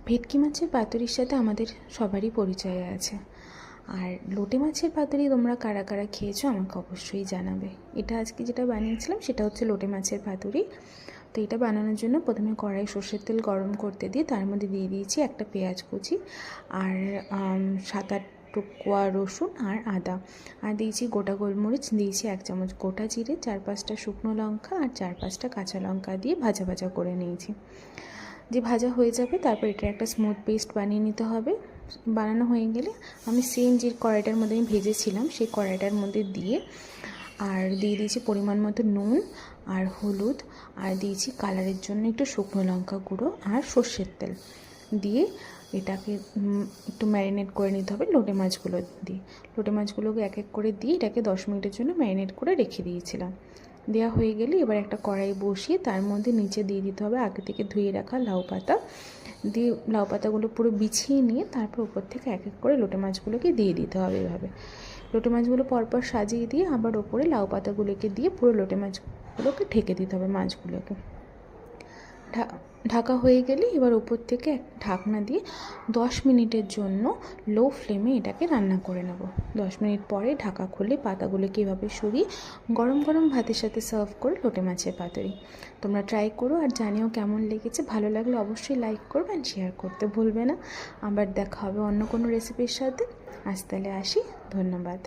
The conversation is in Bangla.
ভেটকি মাছের পাতুরির সাথে আমাদের সবারই পরিচয় আছে। আর লোটে মাছের পাতুরি তোমরা কারা কারা খেয়েছো আমাকে অবশ্যই জানাবে। এটা আজকে যেটা বানিয়েছিলাম সেটা হচ্ছে লোটে মাছের পাতুরি। তো এটা বানানোর জন্য প্রথমে কড়াই সর্ষের তেল গরম করতে দিয়ে তার মধ্যে দিয়ে দিয়েছি একটা পেঁয়াজ কুচি আর 7-8 টুকরা রসুন আর আদা, আর দিয়েছি গোটা গোলমরিচ, দিয়েছি 1 চামচ গোটা জিরে, 4-5টা শুকনো লঙ্কা আর 4-5টা কাঁচা লঙ্কা দিয়ে ভাজা ভাজা করে নিয়েছি। যে ভাজা হয়ে যাবে তারপর এটা একটা স্মুথ পেস্ট বানিয়ে নিতে হবে। বানানো হয়ে গেলে আমি সেম যে কড়াইটার মধ্যে আমি ভেজেছিলাম সেই কড়াইটার মধ্যে দিয়ে আর দিয়ে দিয়েছি পরিমাণ মতো নুন আর হলুদ, আর দিয়েছি কালারের জন্য একটু শুকনো লঙ্কা গুঁড়ো আর সর্ষের তেল দিয়ে এটাকে একটু ম্যারিনেট করে নিতে হবে লোটে মাছগুলো দিয়ে। লোটে মাছগুলোকে এক এক করে দিয়ে এটাকে 10 মিনিটের জন্য ম্যারিনেট করে রেখে দিয়েছিলাম। দেওয়া হয়ে গেলে এবার একটা কড়াই বসিয়ে তার মধ্যে নিচে দিয়ে দিতে হবে আগে থেকে ধুয়ে রাখা লাউ পাতা, দিয়ে লাউ পাতাগুলো পুরো বিছিয়ে নিয়ে তারপর উপর থেকে এক এক করে লোটে মাছগুলোকে দিয়ে দিতে হবে। এভাবে লোটে মাছগুলো পরপর সাজিয়ে দিয়ে আবার ওপরে লাউ পাতাগুলোকে দিয়ে পুরো লোটে মাছগুলোকে ঢেকে দিতে হবে। মাছগুলোকে ঢাকা হয়ে গেলে এবার উপর থেকে ঢাকনা দিয়ে 10 মিনিটের জন্য লো ফ্লেমে এটাকে রান্না করে নেব। 10 মিনিট পরে ঢাকা খুলে পাতাগুলোকে এভাবে সরিয়ে গরম গরম ভাতের সাথে সার্ভ করে লোটে মাছের পাতুরি। তোমরা ট্রাই করো আর জানিও কেমন লেগেছে। ভালো লাগলে অবশ্যই লাইক করবে আর শেয়ার করতে ভুলবে না। আবার দেখা হবে অন্য কোনো রেসিপির সাথে। আজ তাহলে আসি, ধন্যবাদ।